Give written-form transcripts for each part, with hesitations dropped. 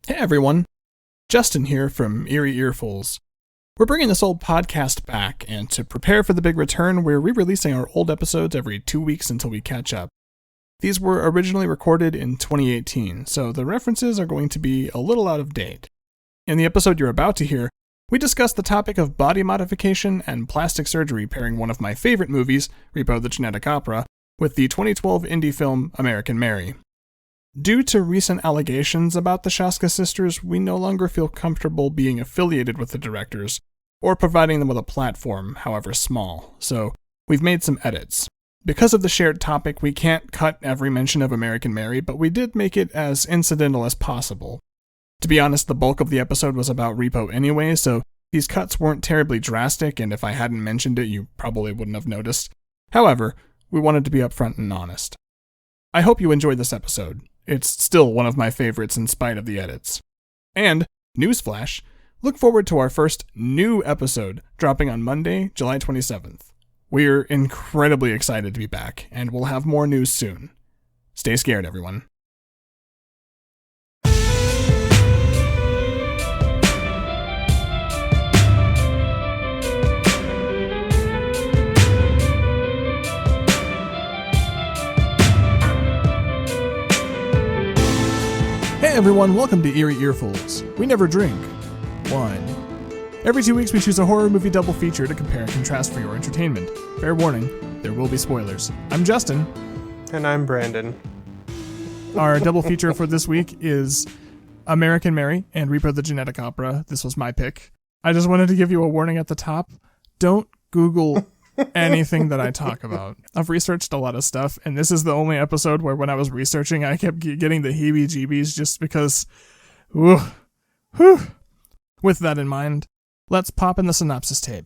Hey everyone, Justin here from Eerie Earfuls. We're bringing this old podcast back, and to prepare for the big return, we're re-releasing our old episodes every 2 weeks until we catch up. These were originally recorded in 2018, so the references are going to be a little out of date. In the episode you're about to hear, we discuss the topic of body modification and plastic surgery, pairing one of my favorite movies, Repo the Genetic Opera, with the 2012 indie film American Mary. Due to recent allegations about the Shaska sisters, we no longer feel comfortable being affiliated with the directors, or providing them with a platform, however small, so we've made some edits. Because of the shared topic, we can't cut every mention of American Mary, but we did make it as incidental as possible. To be honest, the bulk of the episode was about Repo anyway, so these cuts weren't terribly drastic, and if I hadn't mentioned it, you probably wouldn't have noticed. However, we wanted to be upfront and honest. I hope you enjoyed this episode. It's still one of my favorites in spite of the edits. And, newsflash, look forward to our first new episode dropping on Monday, July 27th. We're incredibly excited to be back, and we'll have more news soon. Stay scared, everyone. Hey everyone, welcome to Eerie Earfuls. We never drink wine. Every 2 weeks we choose a horror movie double feature to compare and contrast for your entertainment. Fair warning, there will be spoilers. I'm Justin. And I'm Brandon. Our double feature for this week is American Mary and Repo the Genetic Opera. This was my pick. I just wanted to give you a warning at the top. Don't Google anything that I talk about. I've researched a lot of stuff, and this is the only episode where when I was researching, I kept getting the heebie-jeebies just because... Whew. With that in mind, let's pop in the synopsis tape.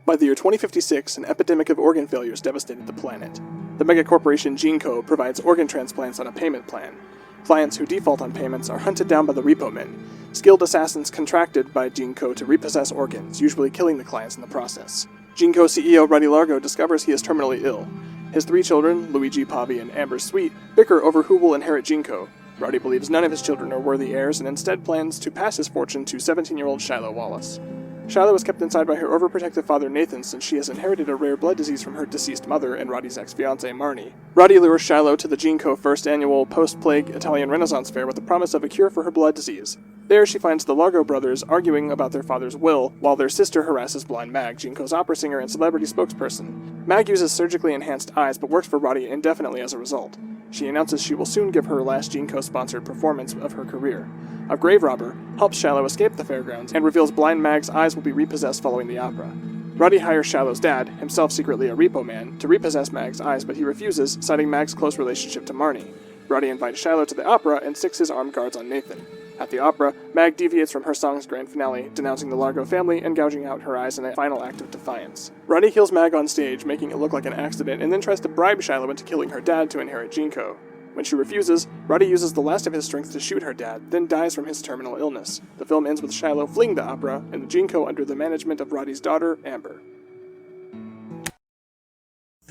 By the year 2056, an epidemic of organ failures devastated the planet. The megacorporation GeneCo provides organ transplants on a payment plan. Clients who default on payments are hunted down by the Repo men, skilled assassins contracted by GeneCo to repossess organs, usually killing the clients in the process. GeneCo CEO Ruddy Largo discovers he is terminally ill. His 3 children, Luigi, Pavi, and Amber Sweet, bicker over who will inherit GeneCo. Ruddy believes none of his children are worthy heirs and instead plans to pass his fortune to 17-year-old Shiloh Wallace. Shiloh was kept inside by her overprotective father Nathan since she has inherited a rare blood disease from her deceased mother and Roddy's ex-fiancée Marnie. Roddy lures Shiloh to the GeneCo first annual post-plague Italian Renaissance fair with the promise of a cure for her blood disease. There she finds the Largo brothers arguing about their father's will, while their sister harasses Blind Mag, GeneCo's opera singer and celebrity spokesperson. Mag uses surgically enhanced eyes but works for Roddy indefinitely as a result. She announces she will soon give her last GeneCo-sponsored performance of her career. A grave robber helps Shiloh escape the fairgrounds and reveals Blind Mag's eyes will be repossessed following the opera. Roddy hires Shiloh's dad, himself secretly a Repo man, to repossess Mag's eyes, but he refuses, citing Mag's close relationship to Marnie. Roddy invites Shiloh to the opera and sticks his armed guards on Nathan. At the opera, Mag deviates from her song's grand finale, denouncing the Largo family and gouging out her eyes in a final act of defiance. Roddy kills Mag on stage, making it look like an accident, and then tries to bribe Shiloh into killing her dad to inherit GeneCo. When she refuses, Roddy uses the last of his strength to shoot her dad, then dies from his terminal illness. The film ends with Shiloh fleeing the opera and the GeneCo under the management of Roddy's daughter, Amber.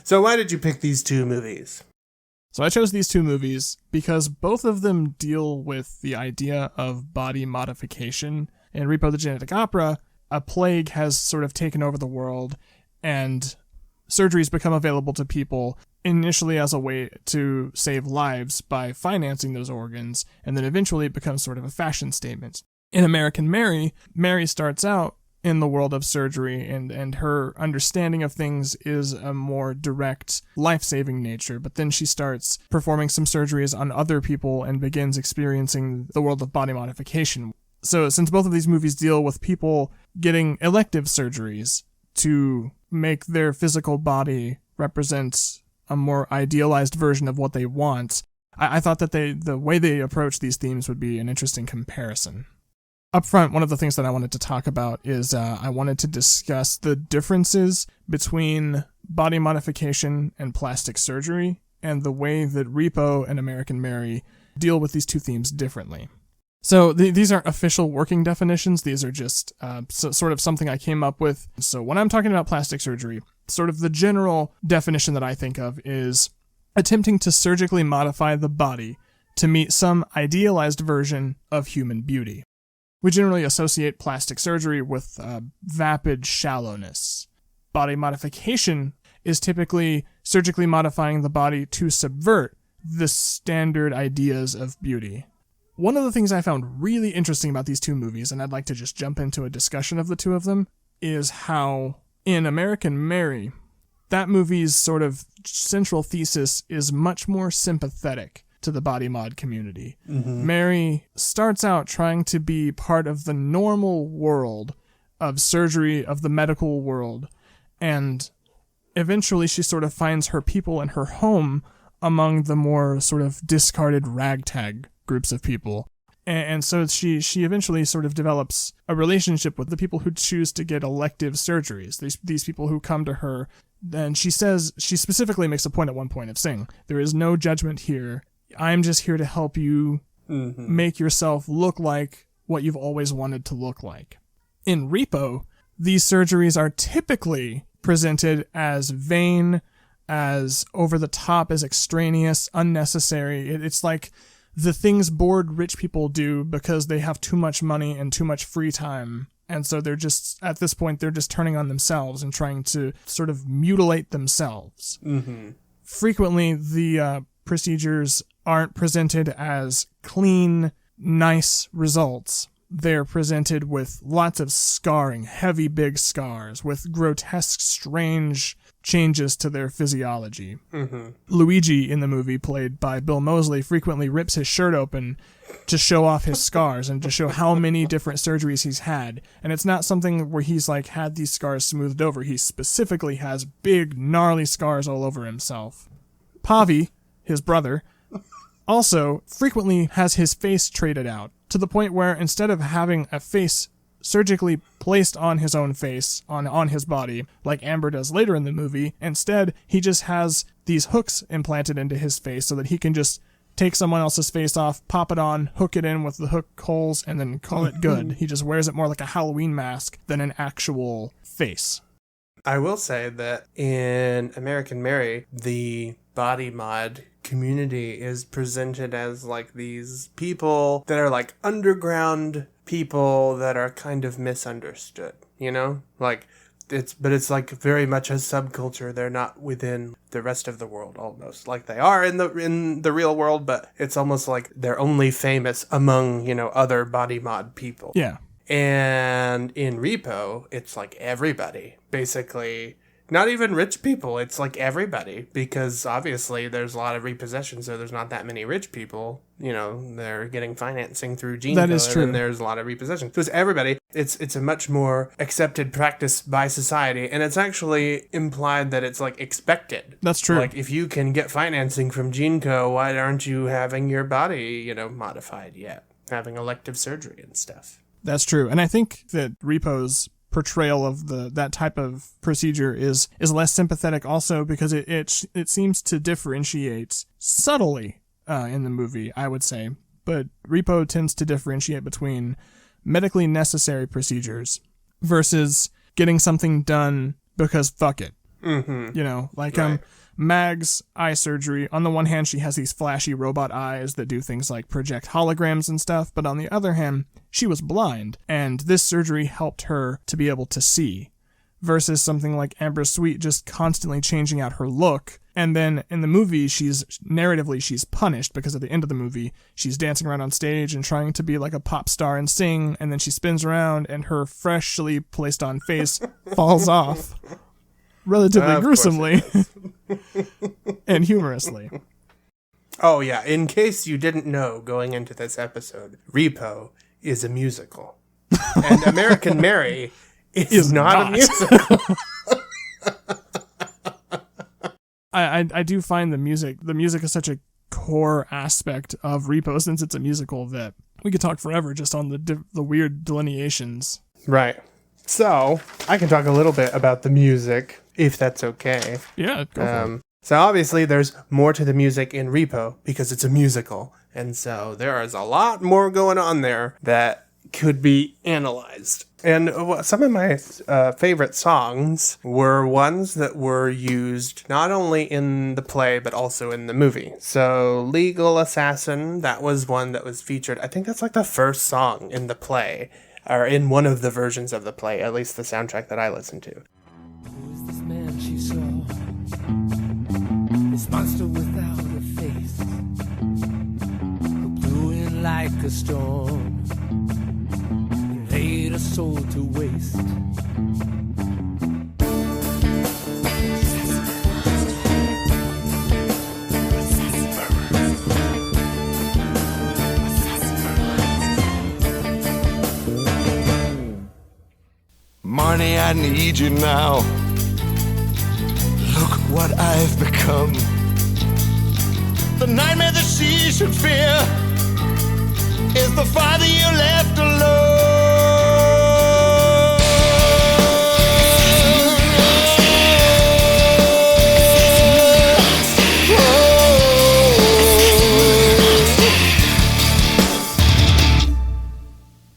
So why did you pick these 2 movies? So I chose these 2 movies because both of them deal with the idea of body modification. In Repo the Genetic Opera, a plague has sort of taken over the world, and surgeries become available to people initially as a way to save lives by financing those organs, and then eventually it becomes sort of a fashion statement. In American Mary, Mary starts out in the world of surgery, and her understanding of things is a more direct, life-saving nature, but then she starts performing some surgeries on other people and begins experiencing the world of body modification. So since both of these movies deal with people getting elective surgeries to make their physical body represent a more idealized version of what they want, I thought that the way they approach these themes would be an interesting comparison. Up front, one of the things that I wanted to talk about is I wanted to discuss the differences between body modification and plastic surgery, and the way that Repo and American Mary deal with these 2 themes differently. So these aren't official working definitions, these are just sort of something I came up with. So when I'm talking about plastic surgery, sort of the general definition that I think of is attempting to surgically modify the body to meet some idealized version of human beauty. We generally associate plastic surgery with vapid shallowness. Body modification is typically surgically modifying the body to subvert the standard ideas of beauty. One of the things I found really interesting about these two movies, and I'd like to just jump into a discussion of the two of them, is how in American Mary, that movie's sort of central thesis is much more sympathetic to the body mod community. Mm-hmm. Mary starts out trying to be part of the normal world of surgery, of the medical world, and eventually she sort of finds her people and her home among the more sort of discarded ragtag groups of people. And so she eventually sort of develops a relationship with the people who choose to get elective surgeries, these people who come to her. And she specifically makes a point at one point of saying, there is no judgment here. I'm just here to help you make yourself look like what you've always wanted to look like. In Repo, these surgeries are typically presented as vain, as over the top, as extraneous, unnecessary. It's like the things bored rich people do because they have too much money and too much free time. And so they're just, at this point, they're just turning on themselves and trying to sort of mutilate themselves. Mm-hmm. Frequently, the procedures aren't presented as clean, nice results. They're presented with lots of scarring, heavy, big scars, with grotesque, strange changes to their physiology. Mm-hmm. Luigi in the movie, played by Bill Moseley, frequently rips his shirt open to show off his scars and to show how many different surgeries he's had. And it's not something where he's like had these scars smoothed over. He specifically has big, gnarly scars all over himself. Pavi, his brother, also frequently has his face traded out, to the point where instead of having a face surgically placed on his own face, on his body, like Amber does later in the movie, instead he just has these hooks implanted into his face so that he can just take someone else's face off, pop it on, hook it in with the hook holes, and then call it good. He just wears it more like a Halloween mask than an actual face. I will say that in American Mary, the body mod community is presented as like these people that are like underground people that are kind of misunderstood, you know? Like it's like very much a subculture. They're not within the rest of the world almost. Like they are in the real world, but it's almost like they're only famous among, you know, other body mod people. Yeah. And in Repo, it's like everybody, basically. Not even rich people, it's like everybody, because obviously there's a lot of repossession, so there's not that many rich people. You know, they're getting financing through Gene That is true. And there's a lot of repossession. So it's everybody. It's a much more accepted practice by society, and it's actually implied that it's like expected. That's true. Like if you can get financing from GeneCo, why aren't you having your body, you know, modified yet? Having elective surgery and stuff. That's true. And I think that Repo's portrayal of that type of procedure is less sympathetic also because it seems to differentiate subtly in the movie, I would say. But Repo tends to differentiate between medically necessary procedures versus getting something done because fuck it. Mm-hmm. You know, like right. Mag's eye surgery, on the one hand, she has these flashy robot eyes that do things like project holograms and stuff, but on the other hand, she was blind, and this surgery helped her to be able to see, versus something like Amber Sweet just constantly changing out her look, and then in the movie, she's punished, because at the end of the movie, she's dancing around on stage and trying to be like a pop star and sing, and then she spins around, and her freshly placed on face falls off. Relatively gruesomely and humorously. Oh yeah, in case you didn't know going into this episode, Repo is a musical. And American Mary is not a musical. I do find the music is such a core aspect of Repo, since it's a musical, that we could talk forever just on the weird delineations. Right. So, I can talk a little bit about the music, if that's okay. Yeah, go for it. So obviously there's more to the music in Repo because it's a musical. And so there is a lot more going on there that could be analyzed. And some of my favorite songs were ones that were used not only in the play, but also in the movie. So Legal Assassin, that was one that was featured. I think that's like the first song in the play, or in one of the versions of the play, at least the soundtrack that I listened to. Who is this man she saw? This monster without a face, who blew in like a storm, laid a soul to waste. Marnie, I need you now. Look what I've become. The nightmare that she should fear is the father you left alone.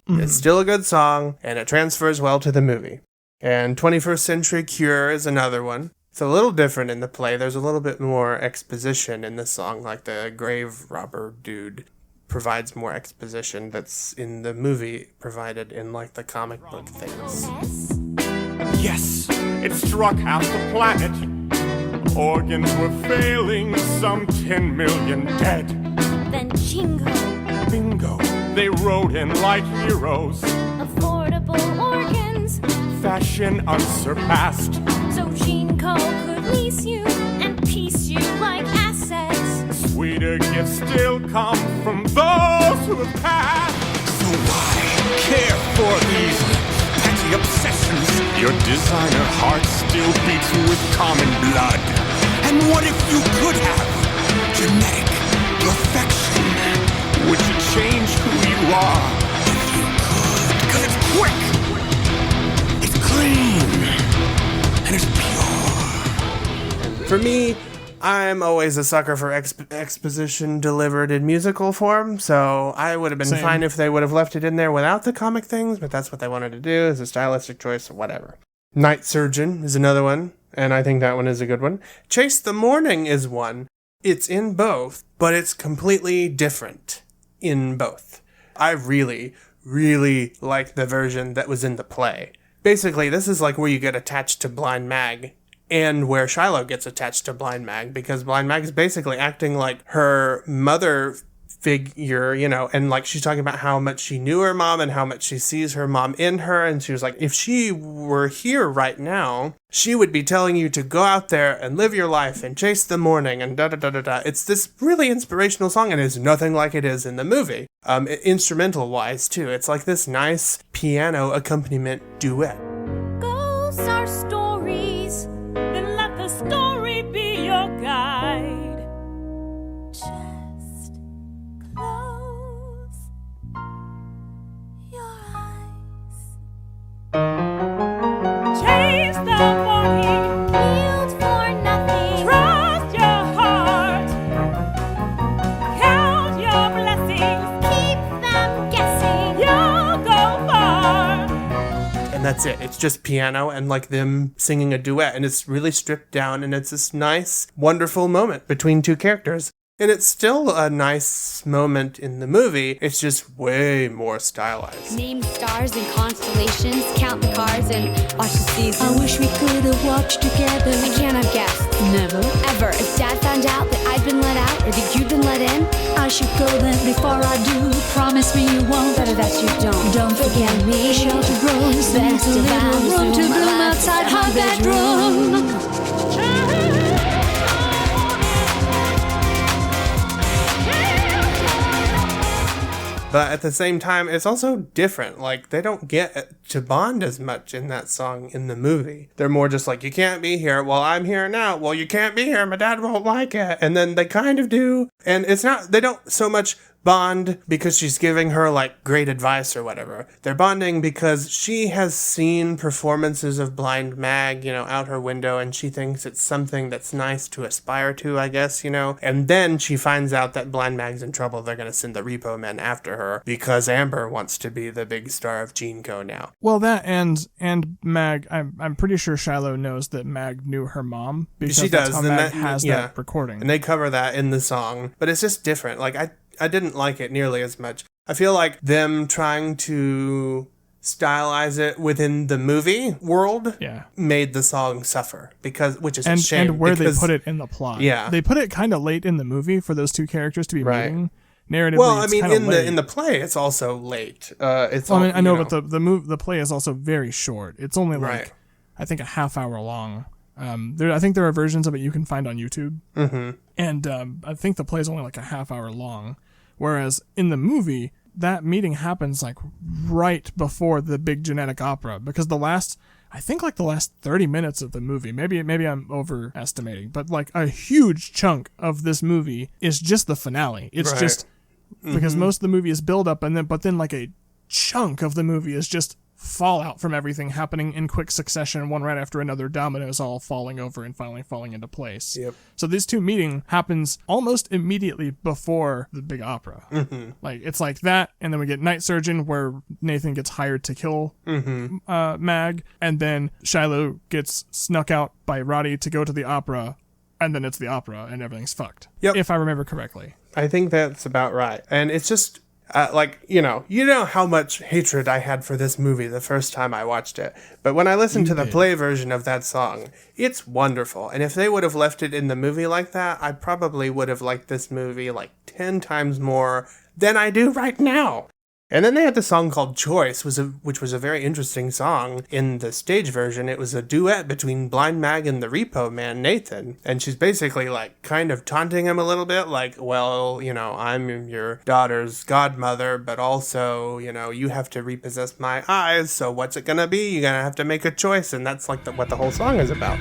It's still a good song, and it transfers well to the movie. And 21st Century Cure is another one. It's a little different in the play. There's a little bit more exposition in the song, like the grave robber dude provides more exposition that's in the movie provided in like the comic book things. Yes, it struck half the planet. Organs were failing, some 10 million dead. Then Jingo, Bingo, they rode in like heroes. affordable organs, Fashion unsurpassed. so Jingo could lease you and piece you like assets. Sweeter gifts still come from those who have passed. So why care for these petty obsessions? Your designer heart still beats with common blood. And what if you could have genetic perfection? Would you change who you are? If you could. 'Cause it's quick, it's clean, and it's pure. For me, I'm always a sucker for exposition delivered in musical form, so I would have been fine if they would have left it in there without the comic things, but that's what they wanted to do. It's a stylistic choice or whatever. Night Surgeon is another one, and I think that one is a good one. Chase the Morning is one. It's in both, but it's completely different in both. I really, really like the version that was in the play. Basically, this is like where you get attached to Blind Mag, and where Shiloh gets attached to Blind Mag, because Blind Mag is basically acting like her mother figure, you know, and like she's talking about how much she knew her mom and how much she sees her mom in her, and she was like, if she were here right now, she would be telling you to go out there and live your life and chase the morning and da-da-da-da-da. It's this really inspirational song, and it's nothing like it is in the movie. Instrumental-wise, too. It's like this nice piano accompaniment duet. Goals are stories, then let the story be your guide. Just close your eyes. Chase the morning, yield for nothing. Trust your heart. Count your blessings, keep them guessing. You'll go far. And that's it. It's just piano and like them singing a duet, and it's really stripped down, and it's this nice, wonderful moment between two characters. And it's still a nice moment in the movie. It's just way more stylized. Name stars and constellations, count the cars and watch the seasons. I wish we could have watched together. I can't have guessed. Never. Ever. If Dad found out that I'd been let out or that you'd been let in, I should go then before I do. Promise me you won't. better that you don't. Don't forget me. Sheltered rose. There's a little room to bloom outside her bedroom. But at the same time, it's also different. Like, they don't get to bond as much in that song in the movie. They're more just like, you can't be here. Well, I'm here now. Well, you can't be here. My dad won't like it. And then they kind of do. And it's not, they don't so much bond because she's giving her like great advice or whatever. They're bonding because she has seen performances of Blind Mag, you know, out her window, and she thinks it's something that's nice to aspire to, I guess, you know. And then she finds out that Blind Mag's in trouble. They're going to send the Repo Men after her because Amber wants to be the big star of GeneCo now. Well, that and Mag, I'm pretty sure Shiloh knows that Mag knew her mom because she that's does, how and Mag that- has yeah. that recording. And they cover that in the song, but it's just different. Like, I didn't like it nearly as much. I feel like them trying to stylize it within the movie world made the song suffer, which is a shame. And where they put it in the plot. Yeah. They put it kind of late in the movie for those two characters to be meeting. Narratively, well, I it's mean, kinda late. in the play, it's also late. I know, but the play is also very short. It's only like I think a half hour long. I think there are versions of it you can find on YouTube, and I think the play is only like a half hour long. Whereas in the movie, that meeting happens like right before the big genetic opera, because the last 30 minutes of the movie, maybe I'm overestimating, but like a huge chunk of this movie is just the finale. It's just because most of the movie is build up, but then like a chunk of the movie is just fallout from everything happening in quick succession, one right after another, dominoes all falling over and finally falling into place. Yep. So this two meeting happens almost immediately before the big opera. Like it's like that, and then we get Night Surgeon where Nathan gets hired to kill Mag, and then Shiloh gets snuck out by Roddy to go to the opera, and then it's the opera and everything's fucked. Yep. If I remember correctly. I think that's about right. And it's just you know how much hatred I had for this movie the first time I watched it. But when I listened to the play version of that song, it's wonderful. And if they would have left it in the movie like that, I probably would have liked this movie like 10 times more than I do right now. And then they had the song called Choice, which was a very interesting song. In the stage version, it was a duet between Blind Mag and the Repo Man, Nathan. And she's basically like kind of taunting him a little bit, like, well, you know, I'm your daughter's godmother, but also, you know, you have to repossess my eyes, so what's it gonna be? You're gonna have to make a choice, and that's like what the whole song is about.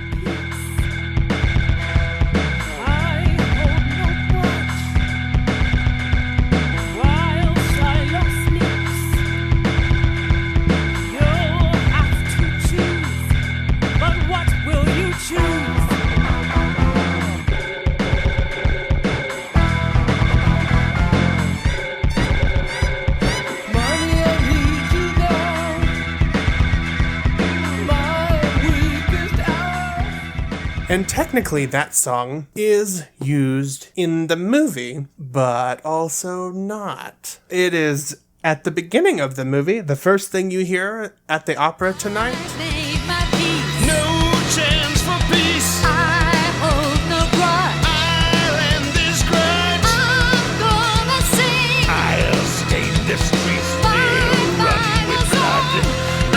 And technically that song is used in the movie, but also not. It is at the beginning of the movie, the first thing you hear at the opera tonight. No chance for peace. I hold no grudge. I'll end this grudge. I'm gonna sing. I'll stain the streets. They'll run with blood.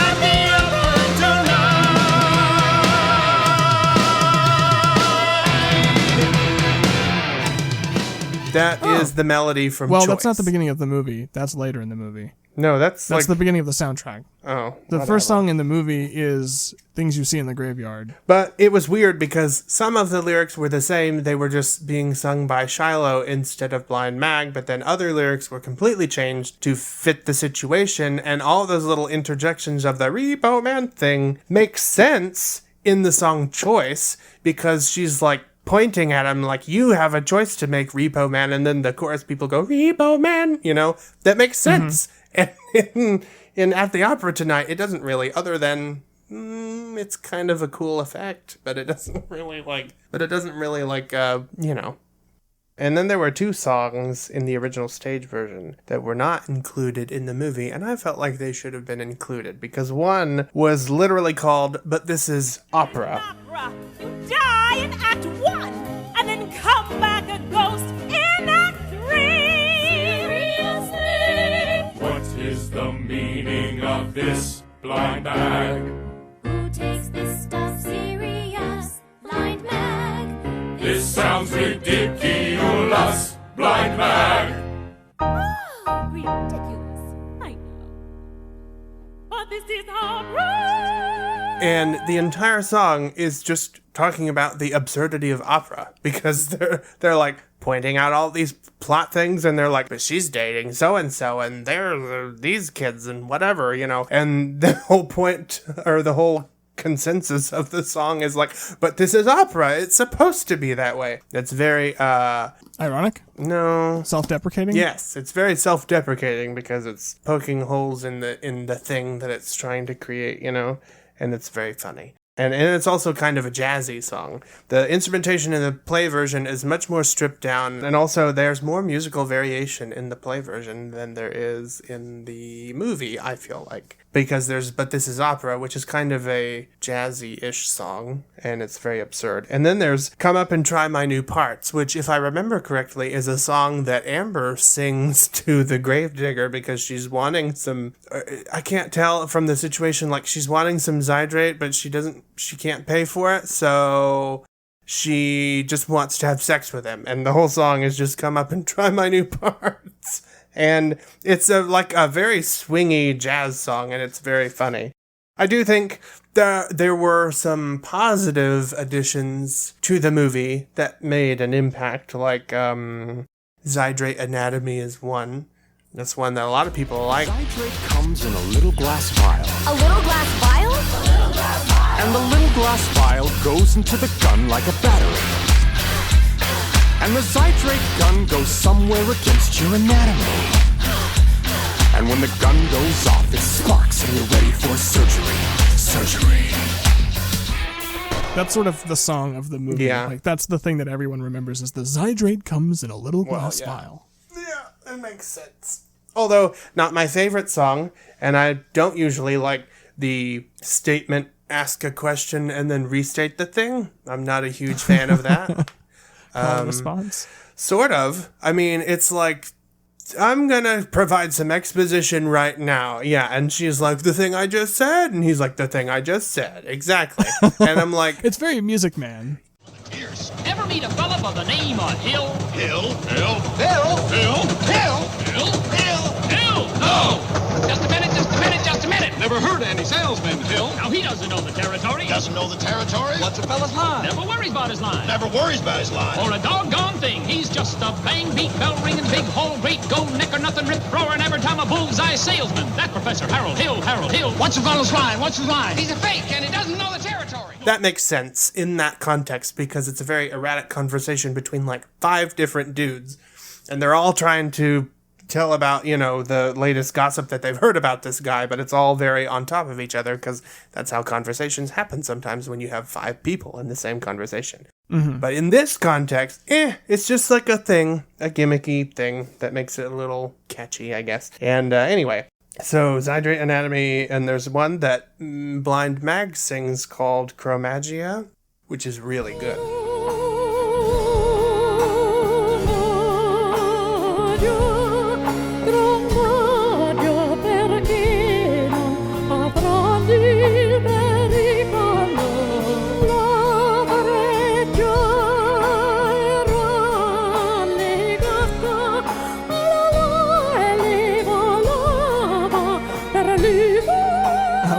At the opera tonight. That is the melody from Well, Choice. that's not the beginning of the movie. That's later in the movie. No, that's the beginning of the soundtrack. Oh. The first song in the movie is Things You See in the Graveyard. But it was weird because some of the lyrics were the same. They were just being sung by Shiloh instead of Blind Mag, but then other lyrics were completely changed to fit the situation, and all those little interjections of the Repo Man thing make sense in the song Choice because she's like pointing at him like, you have a choice to make, Repo Man, and then the chorus people go, Repo Man, you know, that makes sense. And in At the Opera Tonight, it doesn't really, other than it's kind of a cool effect, but it doesn't really you know. And then there were two songs in the original stage version that were not included in the movie, and I felt like they should have been included because one was literally called But This Is Opera. Opera. You die in Act 1, and then come back a ghost in Act 3. Seriously? What is the meaning of this, Blind Mag? Who takes this stuff serious? Blind Mag. This sounds ridiculous, Blind Mag. Oh, ridiculous. I know. But this is opera. And the entire song is just talking about the absurdity of opera, because they're like pointing out all these plot things, and they're like, but she's dating so-and-so, and they're these kids, and whatever, And the whole point, or the whole consensus of the song is like, but this is opera. It's supposed to be that way. It's very, Ironic? no. Self-deprecating? Yes, it's very self-deprecating because it's poking holes in the thing that it's trying to create, and it's very funny. And it's also kind of a jazzy song. The instrumentation in the play version is much more stripped down, and also there's more musical variation in the play version than there is in the movie, I feel like. Because there's But This Is Opera, which is kind of a jazzy-ish song, and it's very absurd. And then there's Come Up and Try My New Parts, which, if I remember correctly, is a song that Amber sings to the gravedigger because she's wanting some... I can't tell from the situation, like, she's wanting some Zydrate, but she can't pay for it, so she just wants to have sex with him. And the whole song is just Come Up and Try My New Parts. And it's a very swingy jazz song, and it's very funny. I do think there were some positive additions to the movie that made an impact, like Zydrate Anatomy is one. That's one that a lot of people like. Zydrate comes in a little glass vial. A little glass vial? And the little glass vial goes into the gun like a battery. And the Zydrate gun goes somewhere against your anatomy. And when the gun goes off, it sparks and you're ready for surgery. That's sort of the song of the movie. Yeah. Like, that's the thing that everyone remembers is the Zydrate comes in a little glass vial. Yeah, it makes sense. Although, not my favorite song, and I don't usually like the statement, ask a question, and then restate the thing. I'm not a huge fan of that. Response? Sort of. I mean, it's like, I'm gonna provide some exposition right now. Yeah, and she's like, the thing I just said? And he's like, the thing I just said. Exactly. And I'm like... It's very Music Man. Ever meet a fella by the name of Hill? Hill. No! Just a minute. Never heard any salesman, Hill. Now he doesn't know the territory. Doesn't know the territory? What's a fella's line? Never worries about his line. Never worries about his line. Or a doggone thing. He's just a bang, beat, bell ringing, big hole, great go, neck or nothing, rip roaring every time a bullseye salesman. That Professor Harold Hill. What's a fella's line? He's a fake and he doesn't know the territory. That makes sense in that context because it's a very erratic conversation between like 5 different dudes, and they're all trying to tell about, the latest gossip that they've heard about this guy, but it's all very on top of each other because that's how conversations happen sometimes when you have 5 people in the same conversation. Mm-hmm. But in this context, it's just like a thing, a gimmicky thing that makes it a little catchy, I guess. And anyway, so Zydrate Anatomy, and there's one that Blind Mag sings called Chromagia, which is really good.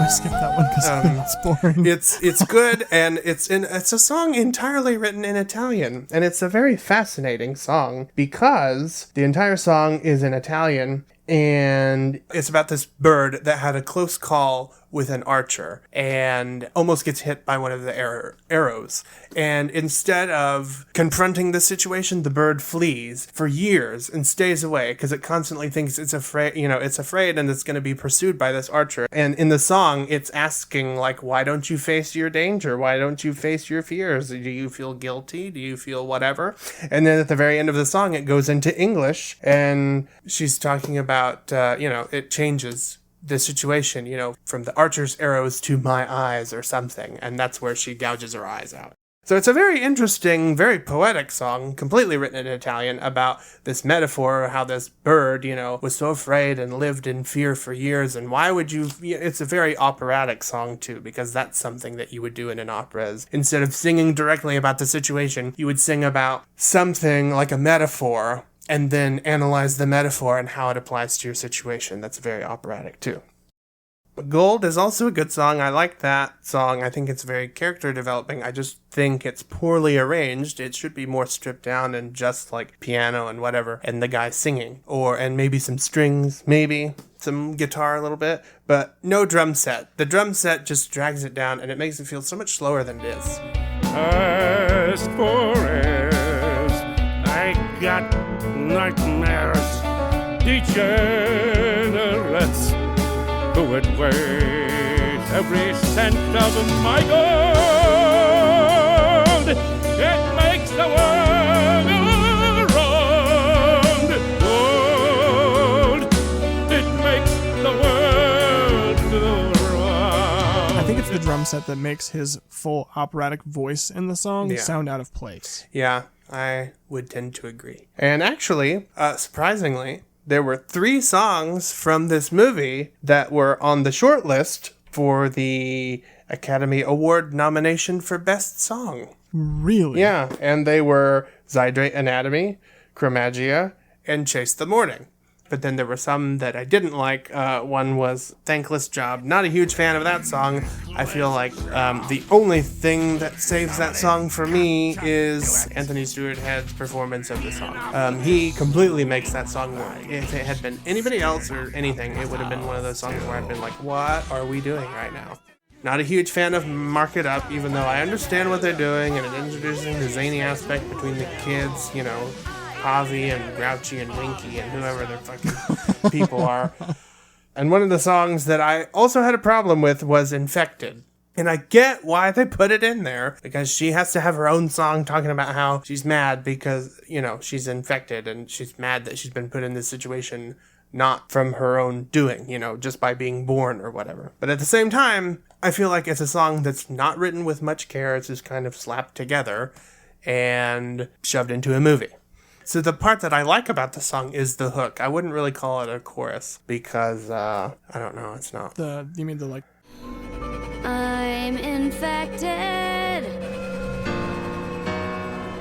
Skip that one because it's boring. It's good, and it's a song entirely written in Italian, and it's a very fascinating song because the entire song is in Italian, and it's about this bird that had a close call with an archer and almost gets hit by one of the arrows. And instead of confronting the situation, the bird flees for years and stays away because it constantly thinks it's afraid, it's afraid and it's going to be pursued by this archer. And in the song, it's asking, like, why don't you face your danger? Why don't you face your fears? Do you feel guilty? Do you feel whatever? And then at the very end of the song, it goes into English, and she's talking about, it changes the situation, from the archer's arrows to my eyes or something, and that's where she gouges her eyes out. So it's a very interesting, very poetic song, completely written in Italian, about this metaphor, how this bird, was so afraid and lived in fear for years, and why would you... It's a very operatic song, too, because that's something that you would do in an opera, is instead of singing directly about the situation, you would sing about something like a metaphor, and then analyze the metaphor and how it applies to your situation. That's very operatic, too. Gold is also a good song. I like that song. I think it's very character developing. I just think it's poorly arranged. It should be more stripped down and just like piano and whatever, and the guy singing, and maybe some strings, maybe some guitar a little bit, but no drum set. The drum set just drags it down, and it makes it feel so much slower than it is. As far as I got nightmares, degenerates who would waste every cent of my gold. It makes the world go round. Gold, it makes the world go round. I think it's the drum set that makes his full operatic voice in the song sound out of place. Yeah, I would tend to agree. And actually, surprisingly, there were 3 songs from this movie that were on the short list for the Academy Award nomination for Best Song. Really? Yeah, and they were Zydrate Anatomy, Chromagia, and Chase the Morning. But then there were some that I didn't like. One was Thankless Job. Not a huge fan of that song. I feel like the only thing that saves that song for me is Anthony Stewart Head's performance of the song. He completely makes that song work. If it had been anybody else or anything, it would have been one of those songs where I'd been like, what are we doing right now? Not a huge fan of Mark It Up, even though I understand what they're doing and it introducing the zany aspect between the kids, you know, Ozzy and Grouchy and Winky and whoever their fucking people are. And one of the songs that I also had a problem with was Infected. And I get why they put it in there, because she has to have her own song talking about how she's mad because, you know, she's infected and she's mad that she's been put in this situation not from her own doing, you know, just by being born or whatever. But at the same time, I feel like it's a song that's not written with much care. It's just kind of slapped together and shoved into a movie. So the part that I like about the song is the hook. I wouldn't really call it a chorus because, I don't know, it's not. You mean the like... I'm infected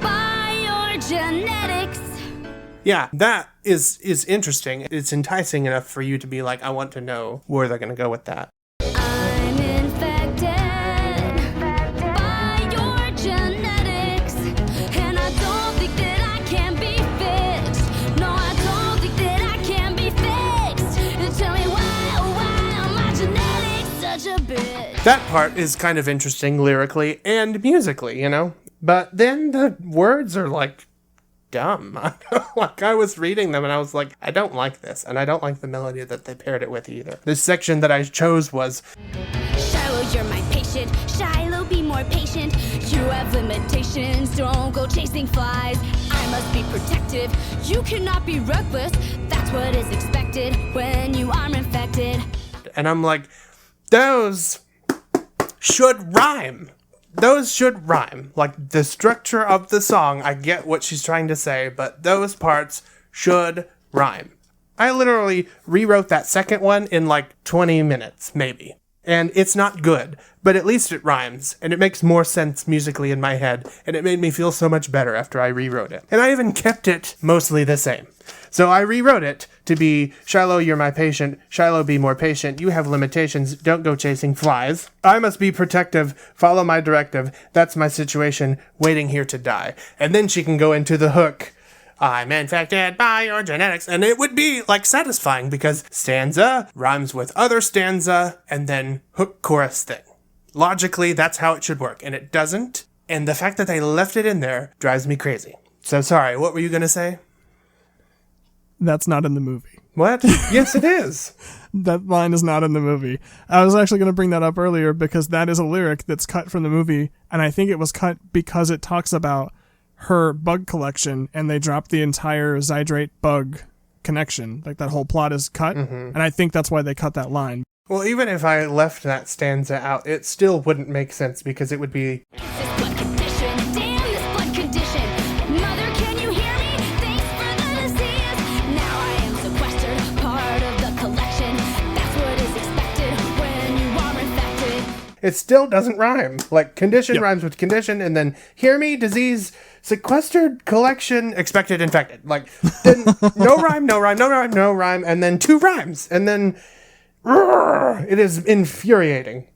by your genetics. Yeah, that is interesting. It's enticing enough for you to be like, I want to know where they're going to go with that. I'm infected by your genetics, and I don't think that I can be fixed. No, I don't think that I can be fixed. Tell me why are my genetics such a bitch? That part is kind of interesting lyrically and musically, you know? But then the words are like dumb. Like I was reading them and I was like, I don't like this, and I don't like the melody that they paired it with either. The section that I chose was Shiloh, you're my patient. Shiloh, be more patient. You have limitations. Don't go chasing flies. I must be protective. You cannot be reckless. That's what is expected when you are infected. and I'm like, those should rhyme. Those should rhyme. Like, the structure of the song, I get what she's trying to say, but those parts should rhyme. I literally rewrote that second one in like 20 minutes, maybe. And it's not good, but at least it rhymes, and it makes more sense musically in my head, and it made me feel so much better after I rewrote it. And I even kept it mostly the same. So I rewrote it to be, Shiloh, you're my patient. Shiloh, be more patient. You have limitations. Don't go chasing flies. I must be protective. Follow my directive. That's my situation. Waiting here to die. And then she can go into the hook. I'm infected by your genetics. And it would be, like, satisfying because stanza rhymes with other stanza and then hook chorus thing. Logically, that's how it should work. And it doesn't. And the fact that they left it in there drives me crazy. So sorry, what were you going to say? That's not in the movie. What? Yes, it is. That line is not in the movie. I was actually going to bring that up earlier because that is a lyric that's cut from the movie. And I think it was cut because it talks about her bug collection, and they dropped the entire Zydrate bug connection. Like, that whole plot is cut, and I think that's why they cut that line. Well, even if I left that stanza out, it still wouldn't make sense because it would be... This blood condition, damn this blood condition. Mother, can you hear me? Thanks for the disease. Now I am sequestered, part of the collection. That's what is expected when you are infected. It still doesn't rhyme. Like, condition rhymes with condition, and then hear me, disease, sequestered, collection, expected, infected. Like, then no rhyme, no rhyme, no rhyme, no rhyme, and then two rhymes. And then It is infuriating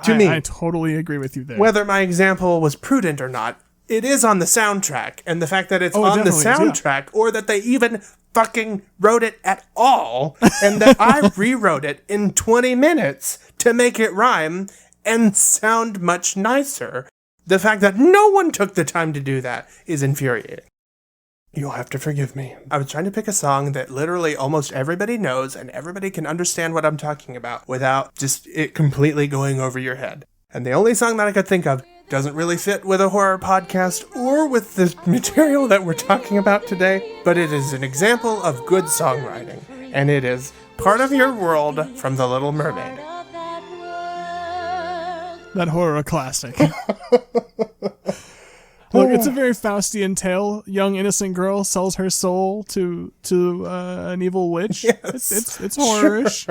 to me. I totally agree with you there. Whether my example was prudent or not, it is on the soundtrack. And the fact that it's on the soundtrack, or that they even fucking wrote it at all, and that I rewrote it in 20 minutes to make it rhyme and sound much nicer. The fact that no one took the time to do that is infuriating. You'll have to forgive me. I was trying to pick a song that literally almost everybody knows and everybody can understand what I'm talking about without just it completely going over your head. And the only song that I could think of doesn't really fit with a horror podcast or with the material that we're talking about today, but it is an example of good songwriting. And it is Part of Your World from The Little Mermaid. That horror classic. Look, it's a very Faustian tale. Young innocent girl sells her soul to an evil witch. Yes. It's horror-ish.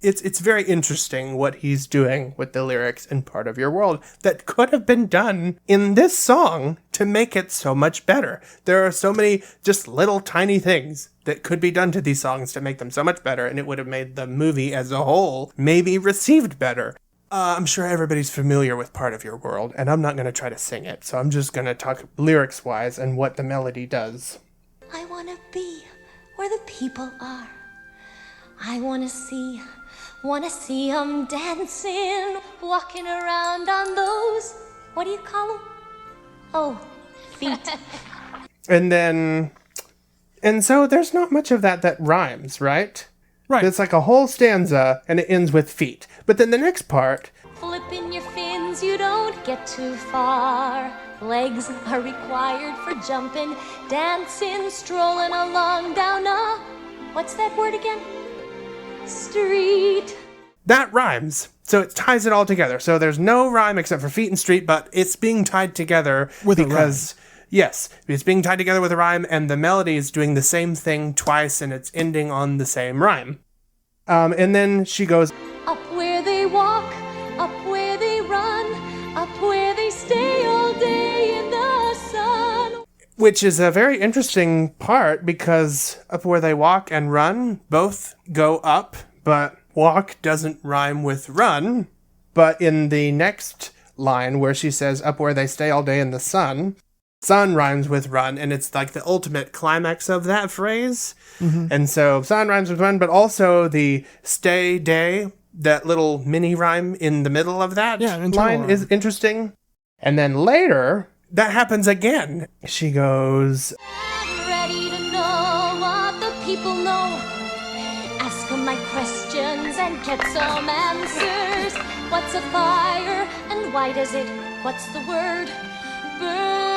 It's very interesting what he's doing with the lyrics in Part of Your World that could have been done in this song to make it so much better. There are so many just little tiny things that could be done to these songs to make them so much better, and it would have made the movie as a whole maybe received better. I'm sure everybody's familiar with Part of Your World, and I'm not going to try to sing it, so I'm just going to talk lyrics-wise and what the melody does. I want to be where the people are. I want to see 'em dancing, walking around on those, what do you call them? Oh, feet. And so there's not much of that rhymes, right? Right. It's like a whole stanza, and it ends with feet. But then the next part... Flipping your fins, you don't get too far. Legs are required for jumping, dancing, strolling along down a... What's that word again? Street. That rhymes. So it ties it all together. So there's no rhyme except for feet and street, but it's being tied together with because... Yes, it's being tied together with a rhyme, and the melody is doing the same thing twice, and it's ending on the same rhyme. And then she goes... Up where they walk, up where they run, up where they stay all day in the sun. Which is a very interesting part, because up where they walk and run both go up, but walk doesn't rhyme with run. But in the next line, where she says, up where they stay all day in the sun... Sun rhymes with run, and it's like the ultimate climax of that phrase. Mm-hmm. And so sun rhymes with run, but also the stay day, that little mini rhyme in the middle of that line is interesting. And then later, that happens again. She goes... I'm ready to know what the people know. Ask them my questions and get some answers. What's a fire and why does it, what's the word, burn?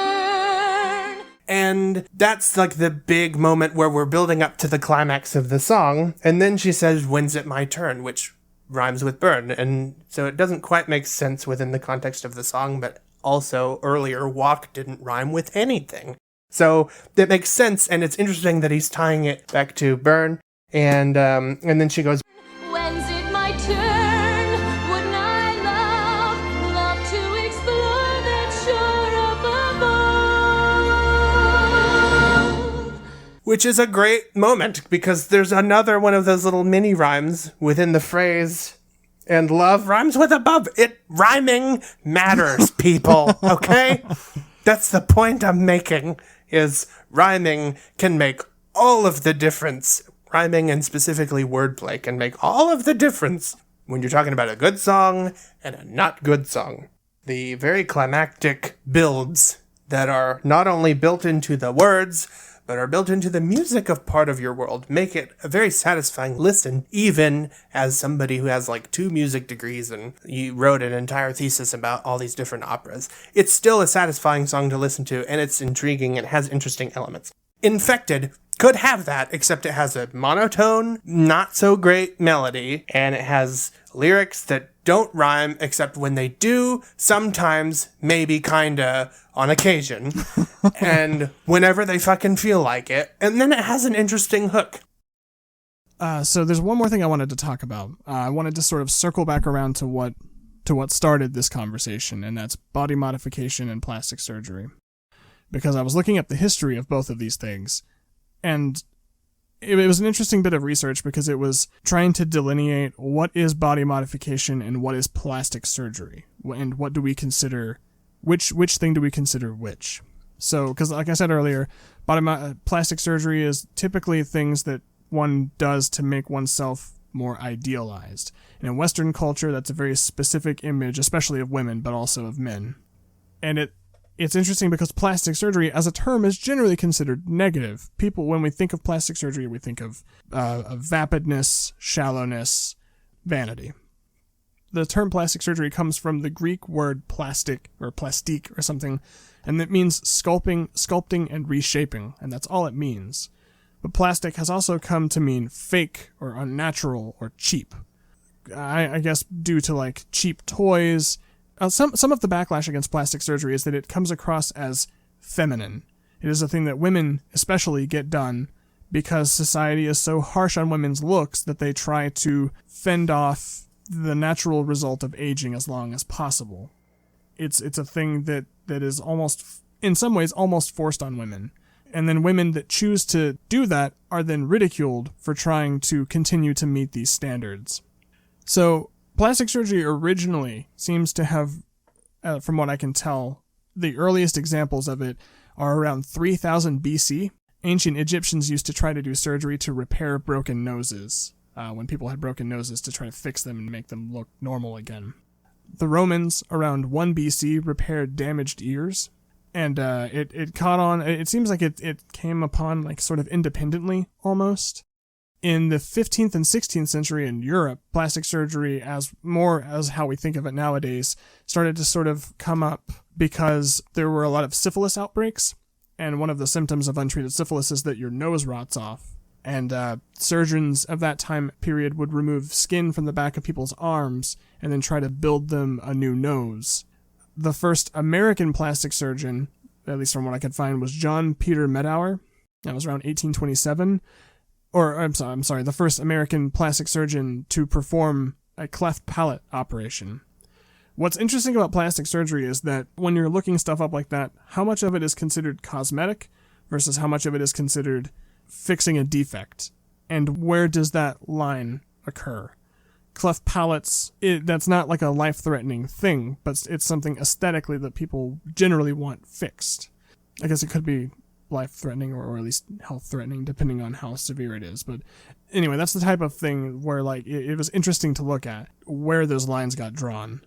And that's like the big moment where we're building up to the climax of the song. And then she says, when's it my turn? Which rhymes with burn. And so it doesn't quite make sense within the context of the song, but also earlier walk didn't rhyme with anything. So it makes sense, and it's interesting that he's tying it back to burn. And then she goes, when's it my turn? Wouldn't I love to explore that shore up above? Which is a great moment, because there's another one of those little mini rhymes within the phrase, and love rhymes with above. Rhyming matters, people, okay? That's the point I'm making, is rhyming can make all of the difference. Rhyming, and specifically wordplay, can make all of the difference when you're talking about a good song and a not good song. The very climactic builds that are not only built into the words, but are built into the music of Part of Your World make it a very satisfying listen, even as somebody who has like 2 music degrees and you wrote an entire thesis about all these different operas. It's still a satisfying song to listen to, and it's intriguing and has interesting elements. Infected could have that, except it has a monotone, not so great melody, and it has lyrics that don't rhyme, except when they do, sometimes, maybe, kinda, on occasion, and whenever they fucking feel like it, and then it has an interesting hook. So there's one more thing I wanted to talk about. I wanted to sort of circle back around to what started this conversation, and that's body modification and plastic surgery. Because I was looking up the history of both of these things, and it was an interesting bit of research because it was trying to delineate what is body modification and what is plastic surgery, and what do we consider, which thing do we consider which. So, because like I said earlier, plastic surgery is typically things that one does to make oneself more idealized. And in Western culture, that's a very specific image, especially of women, but also of men. And it's interesting because plastic surgery as a term is generally considered negative. People, when we think of plastic surgery, we think of vapidness, shallowness, vanity. The term plastic surgery comes from the Greek word plastic or plastique or something, and it means sculpting and reshaping, and that's all it means. But plastic has also come to mean fake or unnatural or cheap. I guess due to like cheap toys. Some of the backlash against plastic surgery is that it comes across as feminine. It is a thing that women especially get done because society is so harsh on women's looks that they try to fend off the natural result of aging as long as possible. It's a thing that is almost, in some ways, almost forced on women. And then women that choose to do that are then ridiculed for trying to continue to meet these standards. So, plastic surgery originally seems to have, from what I can tell, the earliest examples of it are around 3000 BC. Ancient Egyptians used to try to do surgery to repair broken noses, when people had broken noses, to try to fix them and make them look normal again. The Romans, around 1 BC, repaired damaged ears. And it caught on, it seems like it came upon like sort of independently almost. In the 15th and 16th century in Europe, plastic surgery, as how we think of it nowadays, started to sort of come up because there were a lot of syphilis outbreaks. And one of the symptoms of untreated syphilis is that your nose rots off. And surgeons of that time period would remove skin from the back of people's arms and then try to build them a new nose. The first American plastic surgeon, at least from what I could find, was John Peter Medower. That was around 1827. Or, I'm sorry, the first American plastic surgeon to perform a cleft palate operation. What's interesting about plastic surgery is that when you're looking stuff up like that, how much of it is considered cosmetic versus how much of it is considered fixing a defect? And where does that line occur? Cleft palates, that's not like a life-threatening thing, but it's something aesthetically that people generally want fixed. I guess it could be life-threatening or at least health-threatening, depending on how severe it is. But anyway, that's the type of thing where like it was interesting to look at where those lines got drawn.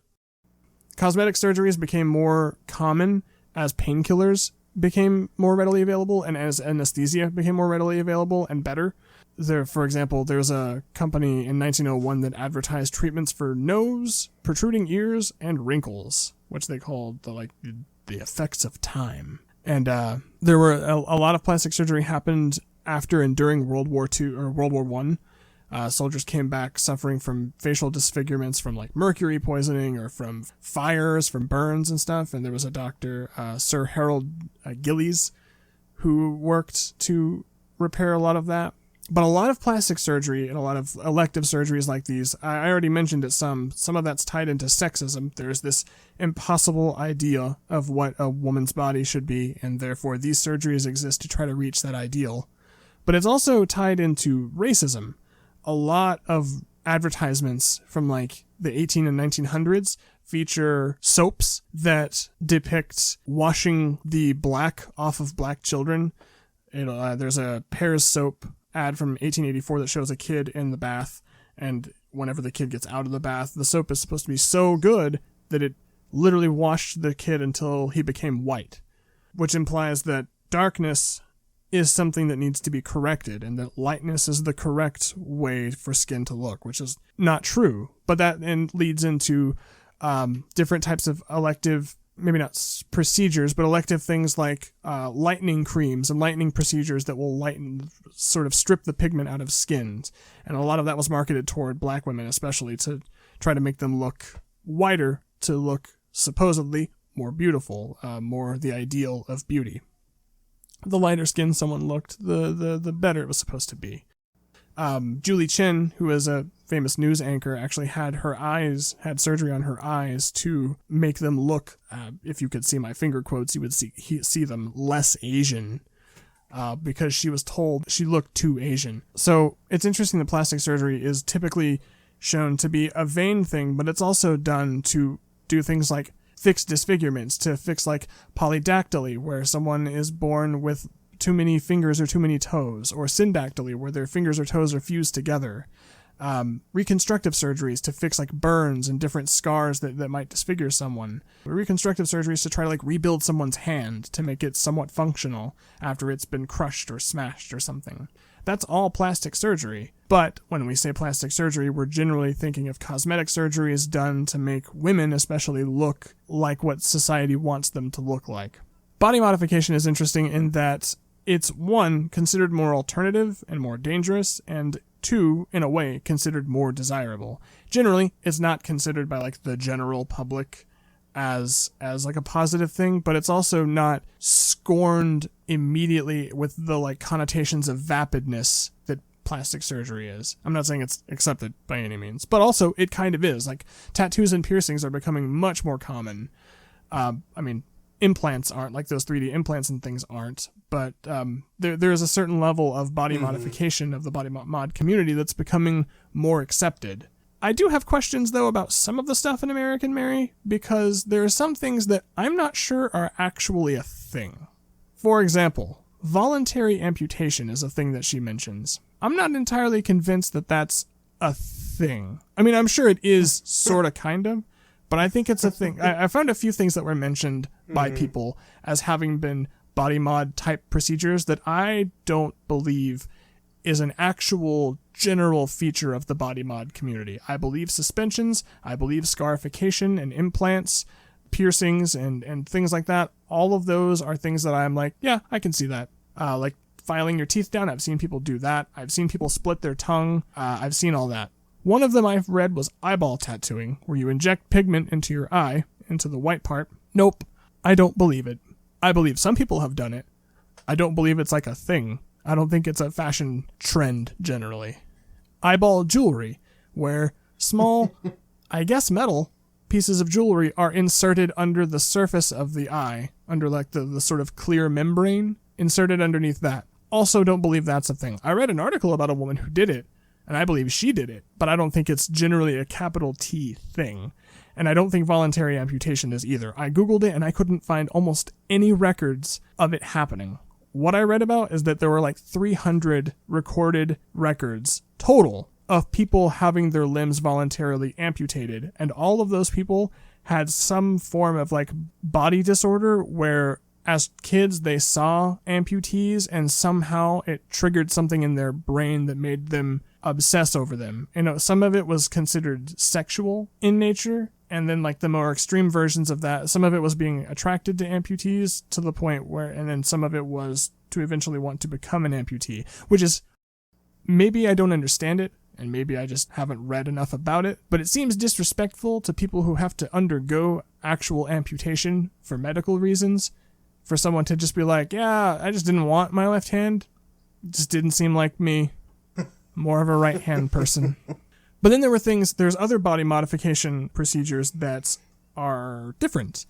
Cosmetic surgeries became more common as painkillers became more readily available and as anesthesia became more readily available and better. For example, there's a company in 1901 that advertised treatments for nose, protruding ears, and wrinkles, which they called the effects of time. And there were a lot of plastic surgery happened after and during World War II or World War I. Soldiers came back suffering from facial disfigurements from like mercury poisoning or from fires, from burns and stuff. And there was a doctor, Sir Harold Gillies, who worked to repair a lot of that. But a lot of plastic surgery and a lot of elective surgeries like these, I already mentioned it some of that's tied into sexism. There's this impossible idea of what a woman's body should be, and therefore these surgeries exist to try to reach that ideal. But it's also tied into racism. A lot of advertisements from like the 18 and 1900s feature soaps that depict washing the black off of black children. There's a Pears soap ad from 1884 that shows a kid in the bath, and whenever the kid gets out of the bath, the soap is supposed to be so good that it literally washed the kid until he became white, which implies that darkness is something that needs to be corrected and that lightness is the correct way for skin to look, which is not true. But that then leads into different types of elective, maybe not procedures, but elective things like lightening creams and lightening procedures that will sort of strip the pigment out of skins. And a lot of that was marketed toward black women, especially to try to make them look whiter, to look supposedly more beautiful, more the ideal of beauty. The lighter skin someone looked, the better it was supposed to be. Julie Chen, who is a famous news anchor, actually had surgery on her eyes to make them look, if you could see my finger quotes, you would see them less Asian. because she was told she looked too Asian. So it's interesting that plastic surgery is typically shown to be a vain thing, but it's also done to do things like fix disfigurements, to fix like polydactyly, where someone is born with too many fingers or too many toes, or syndactyly, where their fingers or toes are fused together. Reconstructive surgeries to fix like burns and different scars that might disfigure someone. Reconstructive surgeries to try to like rebuild someone's hand to make it somewhat functional after it's been crushed or smashed or something. That's all plastic surgery. But when we say plastic surgery, we're generally thinking of cosmetic surgeries done to make women especially look like what society wants them to look like. Body modification is interesting in that it's, one, considered more alternative and more dangerous, and two, in a way, considered more desirable. Generally, it's not considered by like the general public as like a positive thing, but it's also not scorned immediately with the like connotations of vapidness that plastic surgery is. I'm not saying it's accepted by any means, but also it kind of is. Like, tattoos and piercings are becoming much more common. Implants aren't, like those 3D implants and things aren't, but there is a certain level of body modification of the body mod community that's becoming more accepted. I do have questions, though, about some of the stuff in American Mary, because there are some things that I'm not sure are actually a thing. For example, voluntary amputation is a thing that she mentions. I'm not entirely convinced that that's a thing. I mean, I'm sure it is sort of, kind of, but I think it's a thing. I found a few things that were mentioned by people as having been body mod type procedures that I don't believe is an actual general feature of the body mod community. I believe suspensions, I believe scarification and implants, piercings and things like that. All of those are things that I'm like, yeah, I can see that. Like filing your teeth down, I've seen people do that. I've seen people split their tongue. I've seen all that. One of them I've read was eyeball tattooing, where you inject pigment into your eye, into the white part. Nope, I don't believe it. I believe some people have done it. I don't believe it's like a thing. I don't think it's a fashion trend generally. Eyeball jewelry, where small, I guess metal, pieces of jewelry are inserted under the surface of the eye, under like the sort of clear membrane, inserted underneath that. Also don't believe that's a thing. I read an article about a woman who did it, and I believe she did it, but I don't think it's generally a capital T thing. And I don't think voluntary amputation is either. I googled it and I couldn't find almost any records of it happening. What I read about is that there were like 300 recorded records total of people having their limbs voluntarily amputated, and all of those people had some form of like body disorder where as kids they saw amputees and somehow it triggered something in their brain that made them obsess over them. You know, some of it was considered sexual in nature, and then like the more extreme versions of that, some of it was being attracted to amputees to the point where, and then some of it was to eventually want to become an amputee, which is, maybe I don't understand it, and maybe I just haven't read enough about it, but it seems disrespectful to people who have to undergo actual amputation for medical reasons, for someone to just be like, yeah, I just didn't want my left hand. It just didn't seem like me. More of a right hand person. But then there's other body modification procedures that are different.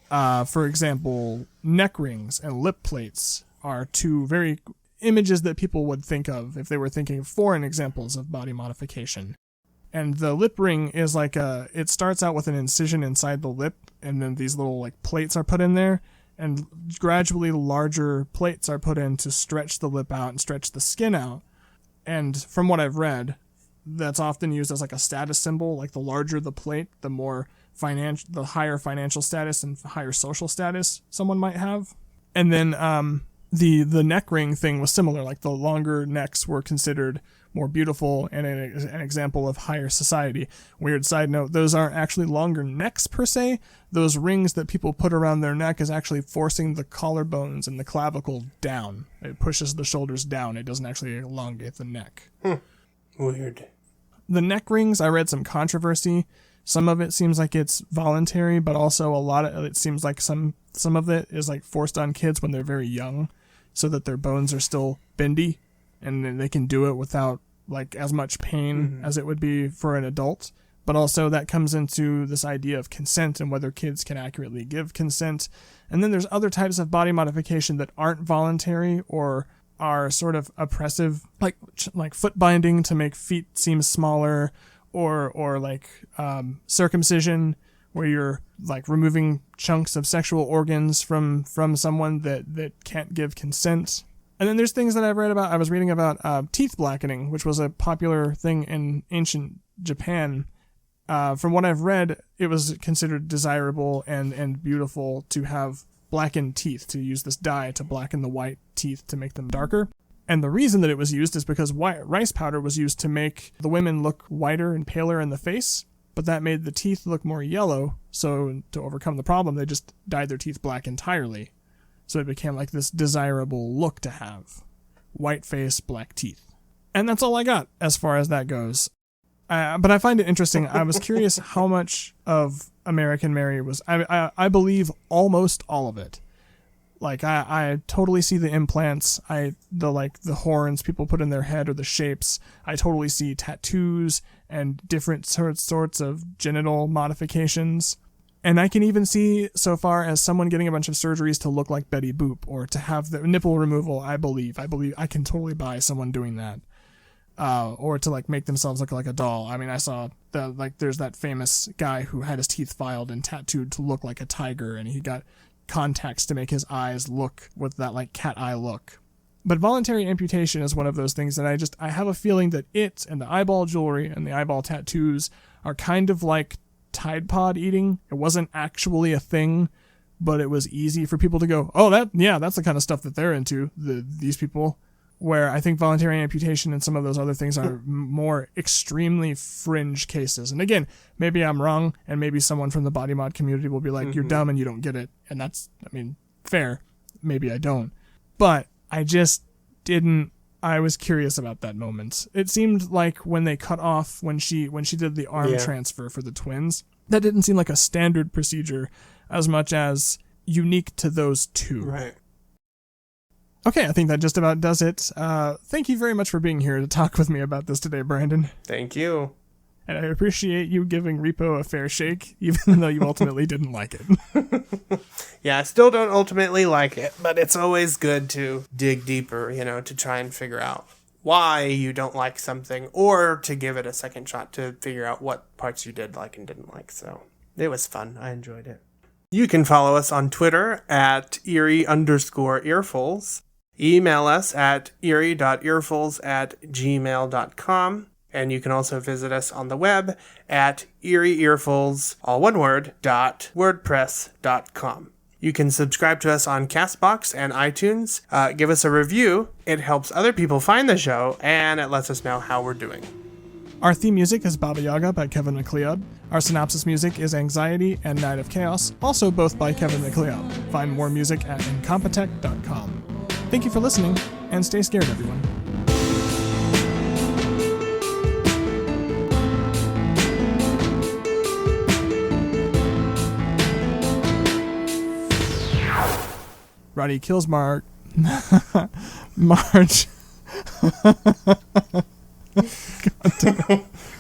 For example, neck rings and lip plates are two very images that people would think of if they were thinking of foreign examples of body modification. And the lip ring is like it starts out with an incision inside the lip, and then these little like plates are put in there, and gradually larger plates are put in to stretch the lip out and stretch the skin out. And from what I've read, that's often used as like a status symbol. Like the larger the plate, the more the higher financial status and higher social status someone might have. And then the neck ring thing was similar. Like the longer necks were considered more beautiful and an example of higher society. Weird side note, those aren't actually longer necks per se. Those rings that people put around their neck is actually forcing the collarbones and the clavicle down. It pushes the shoulders down. It doesn't actually elongate the neck. Weird. The neck rings, I read some controversy. Some of it seems like it's voluntary, but also a lot of it seems like some of it is like forced on kids when they're very young, so that their bones are still bendy, and then they can do it without like as much pain as it would be for an adult. But also that comes into this idea of consent and whether kids can accurately give consent. And then there's other types of body modification that aren't voluntary or are sort of oppressive, like foot binding to make feet seem smaller, or like circumcision, where you're like removing chunks of sexual organs from someone that can't give consent. And then there's things that I've read about. I was reading about teeth blackening, which was a popular thing in ancient Japan. From what I've read, it was considered desirable and beautiful to have blackened teeth, to use this dye to blacken the white teeth to make them darker. And the reason that it was used is because rice powder was used to make the women look whiter and paler in the face, but that made the teeth look more yellow. So to overcome the problem, they just dyed their teeth black entirely. So it became like this desirable look to have. White face, black teeth. And that's all I got as far as that goes. But I find it interesting. I was curious how much of American Mary was... I believe almost all of it. Like, I totally see the implants, the horns people put in their head or the shapes. I totally see tattoos and different sorts of genital modifications. And I can even see, so far as someone getting a bunch of surgeries to look like Betty Boop or to have the nipple removal, I believe I can totally buy someone doing that. Or to like make themselves look like a doll. I mean, I saw there's that famous guy who had his teeth filed and tattooed to look like a tiger, and he got contacts to make his eyes look with that like cat eye look. But voluntary amputation is one of those things that I have a feeling that it and the eyeball jewelry and the eyeball tattoos are kind of like Tide Pod eating. It wasn't actually a thing, but it was easy for people to go, oh, that's the kind of stuff that they're into, these people. Where I think voluntary amputation and some of those other things are more extremely fringe cases. And again, maybe I'm wrong, and maybe someone from the body mod community will be like, you're dumb and you don't get it. And that's, fair. Maybe I don't. But I just didn't... I was curious about that moment. It seemed like when they cut off, when she did the arm transfer for the twins, that didn't seem like a standard procedure as much as unique to those two. Right. Okay, I think that just about does it. Thank you very much for being here to talk with me about this today, Brandon. Thank you. And I appreciate you giving Repo a fair shake, even though you ultimately didn't like it. Yeah, I still don't ultimately like it, but it's always good to dig deeper, to try and figure out why you don't like something, or to give it a second shot to figure out what parts you did like and didn't like. So it was fun. I enjoyed it. You can follow us on Twitter at Eerie_Earfuls. Email us at eerie.earfuls@gmail.com. And you can also visit us on the web at eerieearfuls, all one word, .wordpress.com. You can subscribe to us on CastBox and iTunes. Give us a review. It helps other people find the show, and it lets us know how we're doing. Our theme music is Baba Yaga by Kevin MacLeod. Our synopsis music is Anxiety and Night of Chaos, also both by Kevin MacLeod. Find more music at incompetech.com. Thank you for listening, and stay scared, everyone. Roddy kills Marge.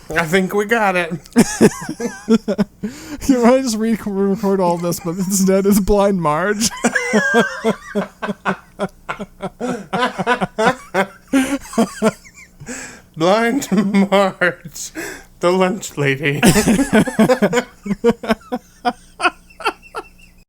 I think we got it. You want to just record all this, but instead it's Blind Marge. Blind Marge, the lunch lady.